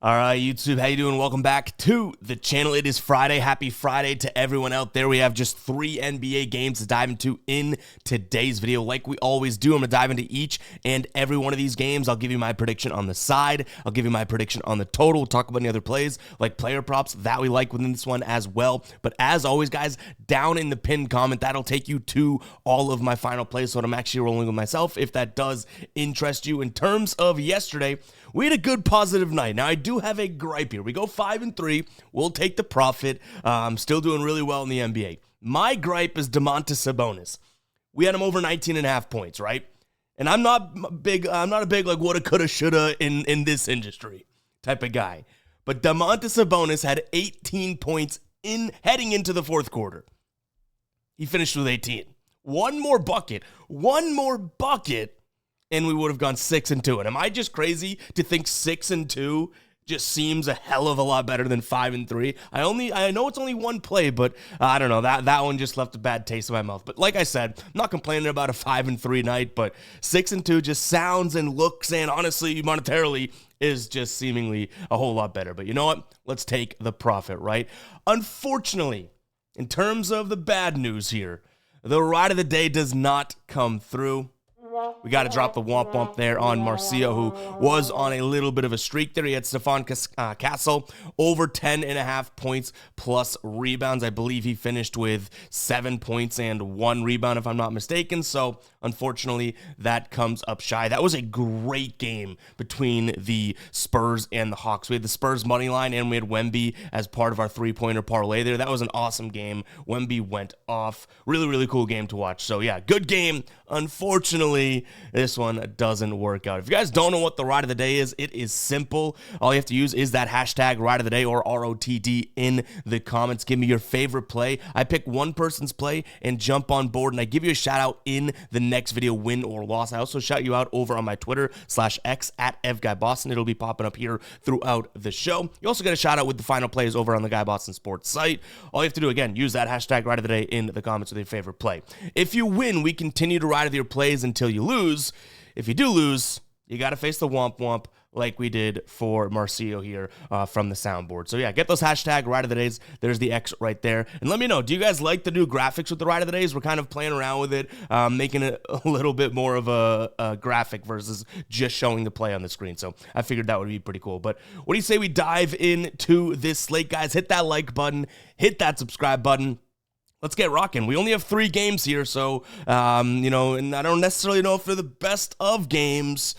All right, YouTube, how you doing? Welcome back to the channel. It is Friday. Happy Friday to everyone out there. We have just 3 NBA games to dive into in today's video. Like we always do, I'm going to dive into each and every one of these games. I'll give you my prediction on the side. I'll give you my prediction on the total. We'll talk about any other plays like player props that we like within this one as well. But as always, guys, down in the pinned comment, that'll take you to all of my final plays. So I'm actually rolling with myself if that does interest you. In terms of yesterday, we had a good positive night. Now, I do have a gripe here. We go 5-3. We'll take the profit. Still doing really well in the NBA. My gripe is Domantas Sabonis. We had him over 19.5 points, right? And I'm not a big like woulda, coulda, shoulda in this industry type of guy. But Domantas Sabonis had 18 points heading into the fourth quarter. He finished with 18. One more bucket, and we would have gone 6-2. And am I just crazy to think 6-2 just seems a hell of a lot better than 5-3? I know it's only one play, but I don't know. That one just left a bad taste in my mouth. But like I said, I'm not complaining about a 5-3 night, but 6-2 just sounds and looks and honestly, monetarily, is just seemingly a whole lot better. But you know what? Let's take the profit, right? Unfortunately, in terms of the bad news here, the ride of the day does not come through. We got to drop the womp there on Marcio, who was on a little bit of a streak there. He had Stefan Castle over 10.5 points plus rebounds. I believe he finished with 7 points and 1 rebound, if I'm not mistaken. So, unfortunately, that comes up shy. That was a great game between the Spurs and the Hawks. We had the Spurs money line, and we had Wemby as part of our three-pointer parlay there. That was an awesome game. Wemby went off. Really, really cool game to watch. So, yeah, good game. Unfortunately, this one doesn't work out. If you guys don't know what the ride of the day is, it is simple. All you have to use is that hashtag ride of the day or ROTD in the comments. Give me your favorite play. I pick one person's play and jump on board, and I give you a shout out in the next video, win or loss. I also shout you out over on my Twitter /X at FGuyBoston. It'll be popping up here throughout the show. You also get a shout out with the final plays over on the Guy Boston Sports site. All you have to do, again, use that hashtag ride of the day in the comments with your favorite play. If you win, we continue to ride with your plays until you lose. If you do lose, you got to face the womp like we did for Marcio here from the soundboard. So yeah, get those hashtag ride of the days. There's the X right there. And let me know, do you guys like the new graphics with the ride of the days? We're kind of playing around with it, making it a little bit more of a graphic versus just showing the play on the screen. So I figured that would be pretty cool. But what do you say we dive into this slate, guys? Hit that like button, hit that subscribe button. Let's get rocking. We only have 3 games here, so, and I don't necessarily know if they're the best of games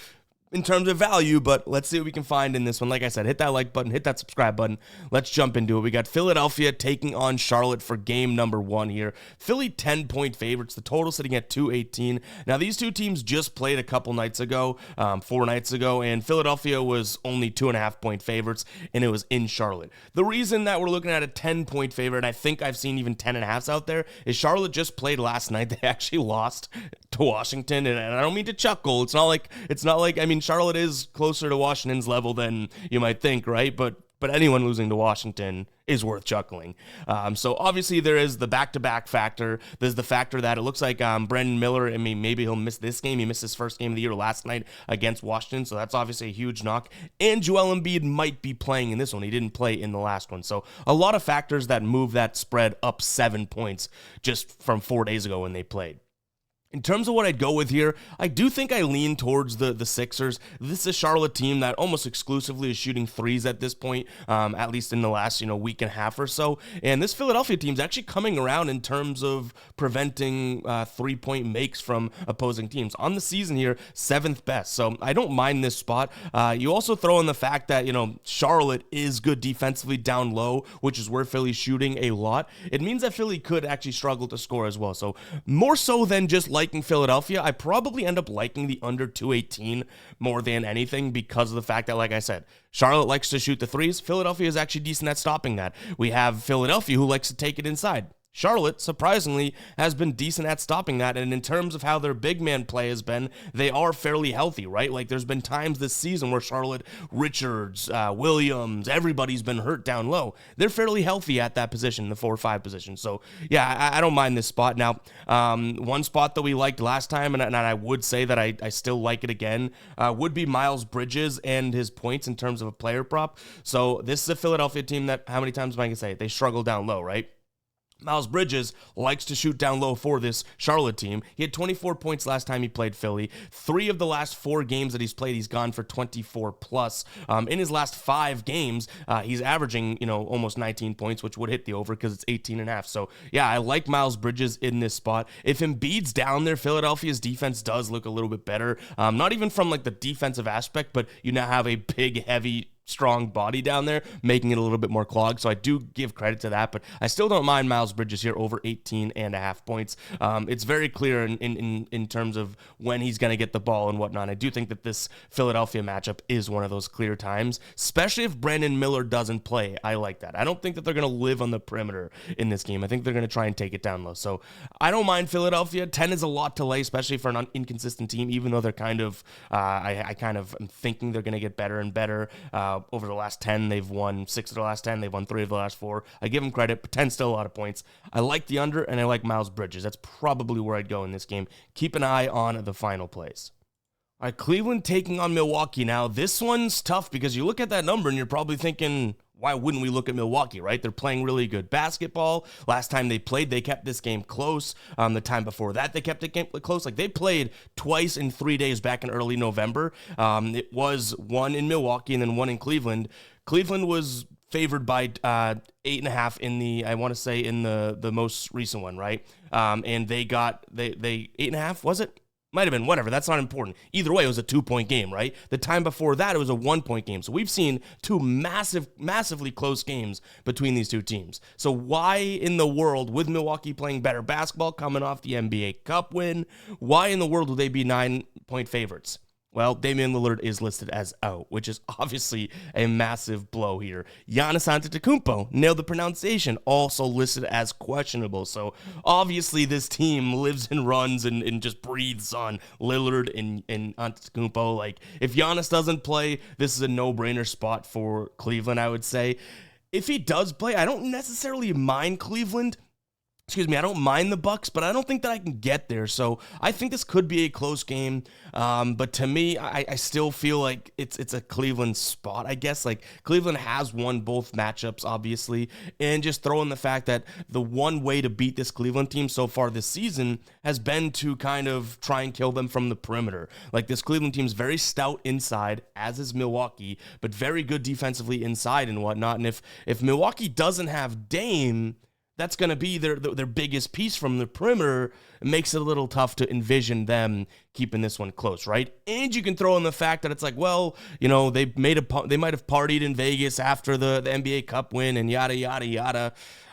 in terms of value, but let's see what we can find in this one. Like I said, hit that like button, hit that subscribe button. Let's jump into it. We got Philadelphia taking on Charlotte for game number 1 here. Philly 10-point favorites. The total sitting at 218. Now, these two teams just played a couple nights ago, 4 nights ago, and Philadelphia was only 2.5-point favorites, and it was in Charlotte. The reason that we're looking at a 10-point favorite, I think I've seen even 10.5s out there, is Charlotte just played last night. They actually lost to Washington, and I don't mean to chuckle. It's not like, I mean, Charlotte is closer to Washington's level than you might think, right? But anyone losing to Washington is worth chuckling. So obviously there is the back-to-back factor. There's the factor that it looks like Brandon Miller, I mean, maybe he'll miss this game. He missed his first game of the year last night against Washington, so that's obviously a huge knock. And Joel Embiid might be playing in this one. He didn't play in the last one. So a lot of factors that move that spread up 7 points just from 4 days ago when they played. In terms of what I'd go with here, I do think I lean towards the Sixers. This is a Charlotte team that almost exclusively is shooting threes at this point, at least in the last week and a half or so. And this Philadelphia team's actually coming around in terms of preventing 3-point makes from opposing teams. On the season here, 7th best. So I don't mind this spot. You also throw in the fact that, Charlotte is good defensively down low, which is where Philly's shooting a lot. It means that Philly could actually struggle to score as well. So more so than just liking Philadelphia, I probably end up liking the under 218 more than anything because of the fact that, like I said, Charlotte likes to shoot the threes. Philadelphia is actually decent at stopping that. We have Philadelphia who likes to take it inside. Charlotte, surprisingly, has been decent at stopping that, and in terms of how their big man play has been, they are fairly healthy, right? Like, there's been times this season where Charlotte, Richards, Williams, everybody's been hurt down low. They're fairly healthy at that position, the 4-5 position. So, yeah, I don't mind this spot. Now, one spot that we liked last time, and I would say that I still like it again, would be Miles Bridges and his points in terms of a player prop. So, this is a Philadelphia team that, how many times am I going to say it? They struggle down low, right? Miles Bridges likes to shoot down low for this Charlotte team. He had 24 points last time he played Philly. 3 of the last 4 games that he's played, he's gone for 24 plus. In his last 5 games, he's averaging, almost 19 points, which would hit the over because it's 18.5. So, yeah, I like Miles Bridges in this spot. If Embiid's down there, Philadelphia's defense does look a little bit better. Not even from like the defensive aspect, but you now have a big, heavy, strong body down there, making it a little bit more clogged. So I do give credit to that, but I still don't mind Miles Bridges here over 18.5 points. It's very clear in terms of when he's going to get the ball and whatnot. I do think that this Philadelphia matchup is one of those clear times, especially if Brandon Miller doesn't play. I like that. I don't think that they're going to live on the perimeter in this game. I think they're going to try and take it down low. So I don't mind Philadelphia. 10 is a lot to lay, especially for an inconsistent team, even though they're kind of, I kind of am thinking they're going to get better and better. Over the last 10, they've won 6 of the last 10. They've won 3 of the last 4. I give them credit, but 10 still a lot of points. I like the under, and I like Miles Bridges. That's probably where I'd go in this game. Keep an eye on the final plays. All right, Cleveland taking on Milwaukee now. This one's tough because you look at that number, and you're probably thinking, why wouldn't we look at Milwaukee, right? They're playing really good basketball. Last time they played, they kept this game close. The time before that, they kept the game close. Like, they played twice in 3 days back in early November. It was one in Milwaukee and then one in Cleveland. Cleveland was favored by 8.5 in the, I want to say, in the most recent one, right? And they 8.5, was it? Might have been, whatever. That's not important. Either way, it was a 2-point game, right? The time before that, it was a 1-point game. So we've seen 2 massively close games between these two teams. So why in the world, with Milwaukee playing better basketball, coming off the NBA Cup win, why in the world would they be 9-point favorites? Well, Damian Lillard is listed as out, which is obviously a massive blow here. Giannis Antetokounmpo, nailed the pronunciation, also listed as questionable. So obviously this team lives and runs and just breathes on Lillard and Antetokounmpo. Like, if Giannis doesn't play, this is a no-brainer spot for Cleveland, I would say. If he does play, I don't necessarily mind Cleveland. I don't mind the Bucks, but I don't think that I can get there. So I think this could be a close game. But to me, I still feel like it's a Cleveland spot, I guess. Like, Cleveland has won both matchups, obviously. And just throw in the fact that the one way to beat this Cleveland team so far this season has been to kind of try and kill them from the perimeter. Like, this Cleveland team's very stout inside, as is Milwaukee, but very good defensively inside and whatnot. And if Milwaukee doesn't have Dame, that's going to be their biggest piece from the perimeter. It makes it a little tough to envision them keeping this one close, right? And you can throw in the fact that it's like, well, they might have partied in Vegas after the NBA Cup win and yada, yada, yada.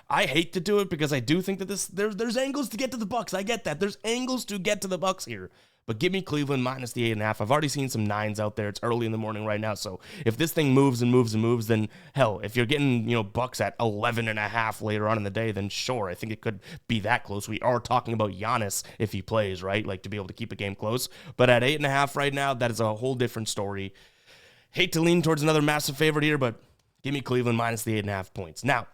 I hate to do it because I do think that there's angles to get to the Bucks. I get that. There's angles to get to the Bucks here. But give me Cleveland minus the 8.5. I've already seen some 9s out there. It's early in the morning right now. So if this thing moves and moves and moves, then hell, if you're getting, Bucks at 11.5 later on in the day, then sure, I think it could be that close. We are talking about Giannis if he plays, right? Like, to be able to keep a game close. But at 8.5 right now, that is a whole different story. Hate to lean towards another massive favorite here, but give me Cleveland minus the 8.5 points. Now,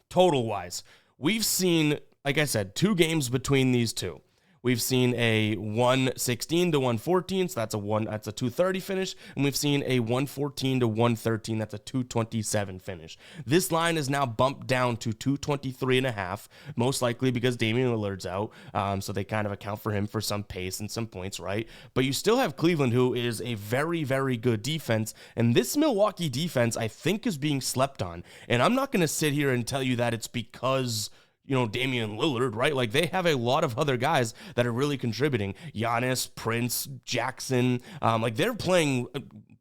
total-wise, we've seen, like I said, 2 games between these two. We've seen a 116 to 114, so that's a 230 finish, and we've seen a 114 to 113, that's a 227 finish. This line is now bumped down to 223.5, most likely because Damian Lillard's out, so they kind of account for him for some pace and some points, right? But you still have Cleveland, who is a very, very good defense, and this Milwaukee defense, I think, is being slept on. And I'm not going to sit here and tell you that it's because Damian Lillard, right? Like, they have a lot of other guys that are really contributing. Giannis, Prince, Jackson, they're playing.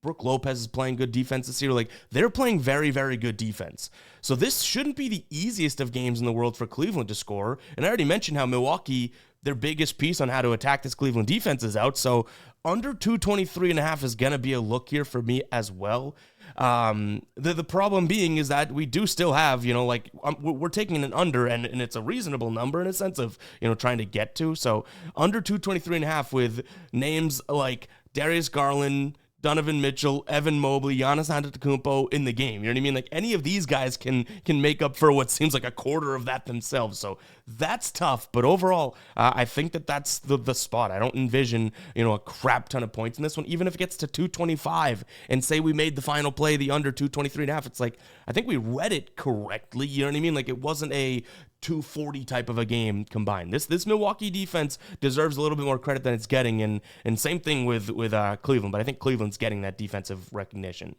Brook Lopez is playing good defense this year. Like, they're playing very, very good defense. So this shouldn't be the easiest of games in the world for Cleveland to score. And I already mentioned how Milwaukee, their biggest piece on how to attack this Cleveland defense, is out. So under 223.5 is going to be a look here for me as well. The problem being is that we do still have, like we're taking an under, and it's a reasonable number in a sense of, trying to get to. So under 223.5 with names like Darius Garland, Donovan Mitchell, Evan Mobley, Giannis Antetokounmpo in the game. You know what I mean? Like any of these guys can make up for what seems like a quarter of that themselves. So that's tough. But overall, I think that's the spot. I don't envision, a crap ton of points in this one. Even if it gets to 225 and say we made the final play, the under 223.5, it's like, I think we read it correctly. You know what I mean? Like it wasn't a 240 type of a game combined. This Milwaukee defense deserves a little bit more credit than it's getting, and same thing with Cleveland, but I think Cleveland's getting that defensive recognition.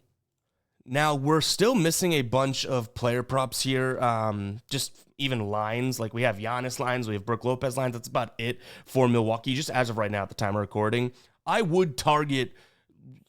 Now, we're still missing a bunch of player props here, just even lines. Like we have Giannis lines, we have Brook Lopez lines. That's about it for Milwaukee, just as of right now at the time of recording. I would target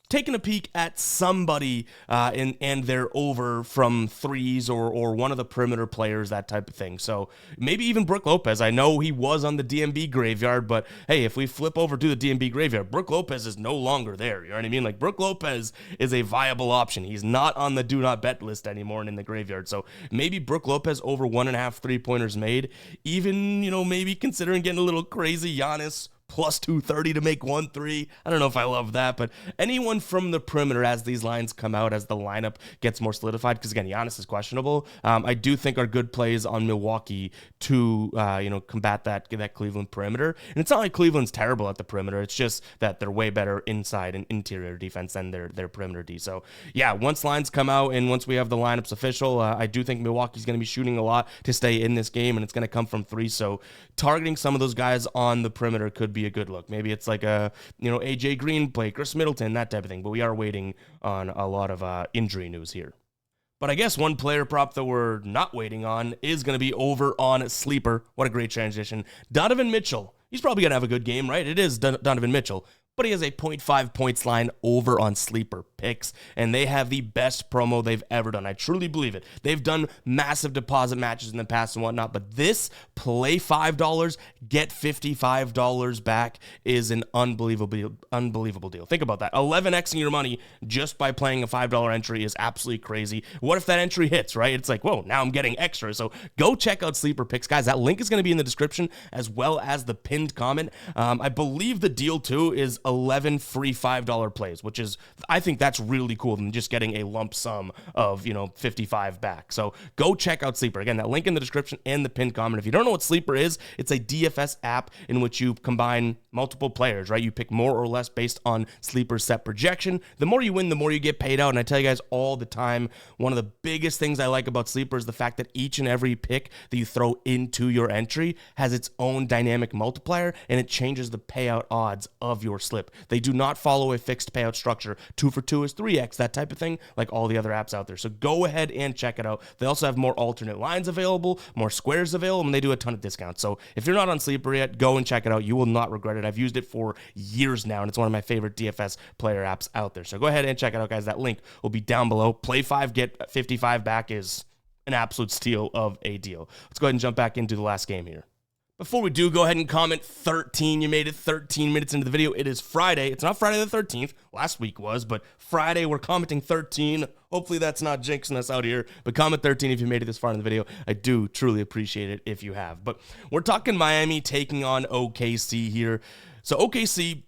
taking a peek at somebody and they're over from threes or one of the perimeter players, that type of thing. So maybe even Brook Lopez. I know he was on the DMB graveyard, but hey, if we flip over to the DMB graveyard, Brook Lopez is no longer there. You know what I mean? Like Brook Lopez is a viable option. He's not on the do not bet list anymore and in the graveyard. So maybe Brook Lopez over 1.5 3-pointers made. Even, maybe considering getting a little crazy, Giannis plus 230 to make 1-3. I don't know if I love that, but anyone from the perimeter as these lines come out, as the lineup gets more solidified, because again, Giannis is questionable, I do think are good plays on Milwaukee to, combat that Cleveland perimeter. And it's not like Cleveland's terrible at the perimeter. It's just that they're way better inside and interior defense than their perimeter D. So yeah, once lines come out and once we have the lineups official, I do think Milwaukee's going to be shooting a lot to stay in this game, and it's going to come from three. So targeting some of those guys on the perimeter could be a good look. Maybe it's like a, AJ Green play, Chris Middleton, that type of thing. But we are waiting on a lot of injury news here. But I guess one player prop that we're not waiting on is going to be over on Sleeper. What a great transition. Donovan Mitchell. He's probably going to have a good game, right? It is Donovan Mitchell. But he has a 0.5 points line over on Sleeper Picks, and they have the best promo they've ever done. I truly believe it. They've done massive deposit matches in the past and whatnot, but this play $5, get $55 back is an unbelievable deal. Think about that. 11xing your money just by playing a $5 entry is absolutely crazy. What if that entry hits, right? It's like, whoa, now I'm getting extra. So go check out Sleeper Picks, guys. That link is going to be in the description as well as the pinned comment. I believe the deal, too, is 11 free $5 plays, which is, I think that's really cool than just getting a lump sum of, 55 back. So go check out Sleeper. Again, that link in the description and the pinned comment. If you don't know what Sleeper is, it's a DFS app in which you combine multiple players, right? You pick more or less based on Sleeper's set projection. The more you win, the more you get paid out. And I tell you guys all the time, one of the biggest things I like about Sleeper is the fact that each and every pick that you throw into your entry has its own dynamic multiplier, and it changes the payout odds of your slip. They do not follow a fixed payout structure. 2 for 2 is 3x, that type of thing, like all the other apps out there. So go ahead and check it out. They also have more alternate lines available, more squares available, and they do a ton of discounts. So if you're not on Sleeper yet, go and check it out. You will not regret it. I've used it for years now, and it's one of my favorite DFS player apps out there. So go ahead and check it out, guys. That link will be down below. Play 5, get 55 back is an absolute steal of a deal. Let's go ahead and jump back into the last game here. Before we do, go ahead and comment 13. You made it 13 minutes into the video. It is Friday. It's not Friday the 13th. Last week was, but Friday we're commenting 13. Hopefully that's not jinxing us out here, but comment 13 if you made it this far in the video. I do truly appreciate it if you have. But we're talking Miami taking on OKC here. So OKC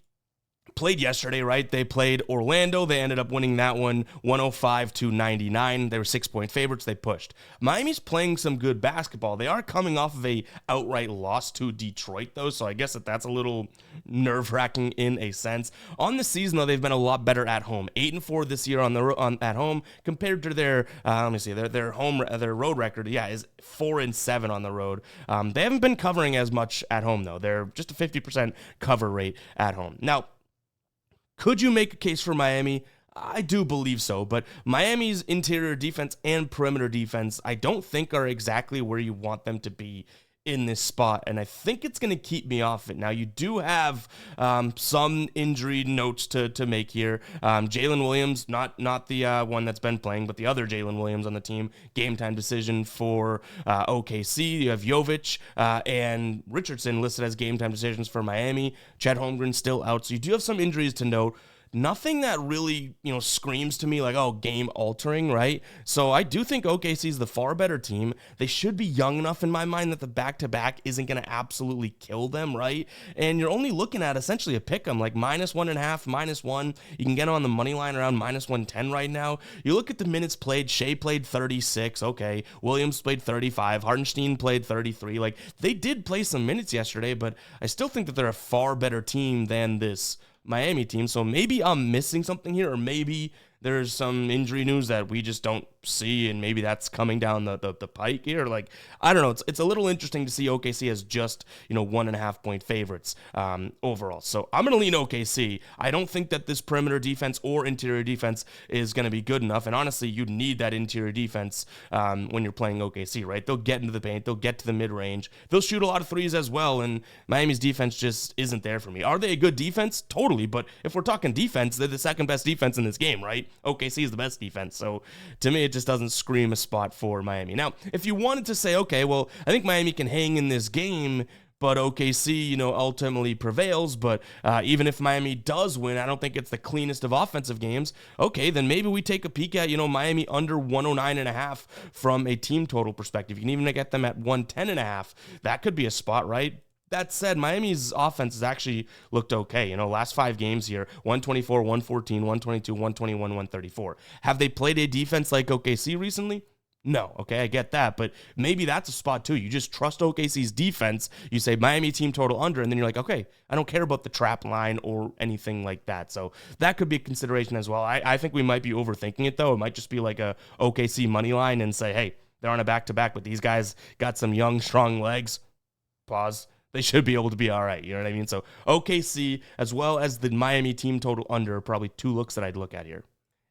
played yesterday, right? They played Orlando. They ended up winning that one 105-99. They were 6-point favorites. They pushed. Miami's playing some good basketball. They are coming off of a outright loss to Detroit, though, so I guess that's a little nerve-wracking in a sense. On the season, though, they've been a lot better at home. 8-4 this year at home compared to their their road record. Yeah, is 4-7 on the road. They haven't been covering as much at home, though. They're just a 50% cover rate at home. Now, could you make a case for Miami? I do believe so, but Miami's interior defense and perimeter defense, I don't think are exactly where you want them to be in this spot, and I think it's going to keep me off it. Now, you do have some injury notes to make here. Jalen Williams, not the one that's been playing, but the other Jalen Williams on the team, game time decision for OKC. You have Jovic and Richardson listed as game time decisions for Miami. Chet Holmgren still out, so you do have some injuries to note. nothing that really, screams to me like, oh, game altering, right? So I do think OKC is the far better team. They should be young enough in my mind that the back-to-back isn't going to absolutely kill them, right? And you're only looking at essentially a pick 'em, like -1.5, -1. You can get on the money line around -110 right now. You look at the minutes played. Shea played 36. Okay. Williams played 35. Hartenstein played 33. Like, they did play some minutes yesterday, but I still think that they're a far better team than this Miami team. So maybe I'm missing something here, or maybe there's some injury news that we just don't see, and maybe that's coming down the pike here. Like, I don't know. It's a little interesting to see OKC as just, 1.5 point favorites overall. So I'm going to lean OKC. I don't think that this perimeter defense or interior defense is going to be good enough. And honestly, you need that interior defense when you're playing OKC, right? They'll get into the paint. They'll get to the mid-range. They'll shoot a lot of threes as well, and Miami's defense just isn't there for me. Are they a good defense? Totally. But if we're talking defense, they're the second best defense in this game, right? OKC is the best defense. So to me, it just doesn't scream a spot for Miami. Now, if you wanted to say, okay, well, I think Miami can hang in this game, but OKC, ultimately prevails. But even if Miami does win, I don't think it's the cleanest of offensive games. Okay, then maybe we take a peek at, Miami under 109.5 from a team total perspective. You can even get them at 110.5. That could be a spot, right? That said, Miami's offense has actually looked okay. Last 5 games here, 124, 114, 122, 121, 134. Have they played a defense like OKC recently? No. Okay, I get that, but maybe that's a spot too. You just trust OKC's defense. You say Miami team total under, and then you're like, okay, I don't care about the trap line or anything like that. So that could be a consideration as well. I think we might be overthinking it, though. It might just be like a OKC money line and say, hey, they're on a back-to-back, but these guys got some young, strong legs. Pause. They should be able to be all right. You know what I mean? So OKC, as well as the Miami team total under, are probably 2 looks that I'd look at here.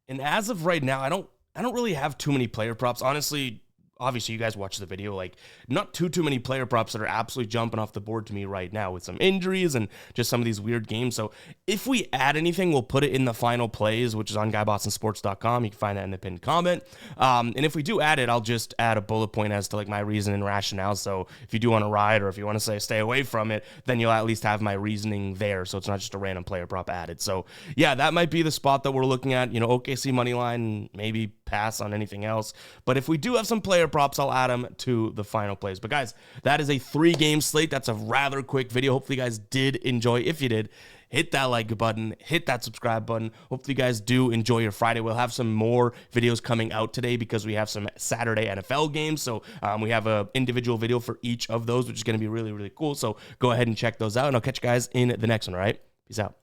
And as of right now, I don't really have too many player props. Honestly, obviously you guys watch the video, like not too many player props that are absolutely jumping off the board to me right now with some injuries and just some of these weird games. So if we add anything, we'll put it in the final plays, which is on GuyBostonSports.com. You can find that in the pinned comment. And if we do add it, I'll just add a bullet point as to like my reason and rationale. So if you do want to ride, or if you want to say stay away from it, then you'll at least have my reasoning there. So it's not just a random player prop added. So yeah, that might be the spot that we're looking at, OKC money line, maybe pass on anything else. But if we do have some player props, I'll add them to the final plays. But guys, that is a 3-game slate. That's a rather quick video. Hopefully you guys did enjoy. If you did, hit that like button, hit that subscribe button. Hopefully you guys do enjoy your Friday. We'll have some more videos coming out today because we have some Saturday NFL games. So we have an individual video for each of those, which is going to be really, really cool. So go ahead and check those out, and I'll catch you guys in the next one, all right? Peace out.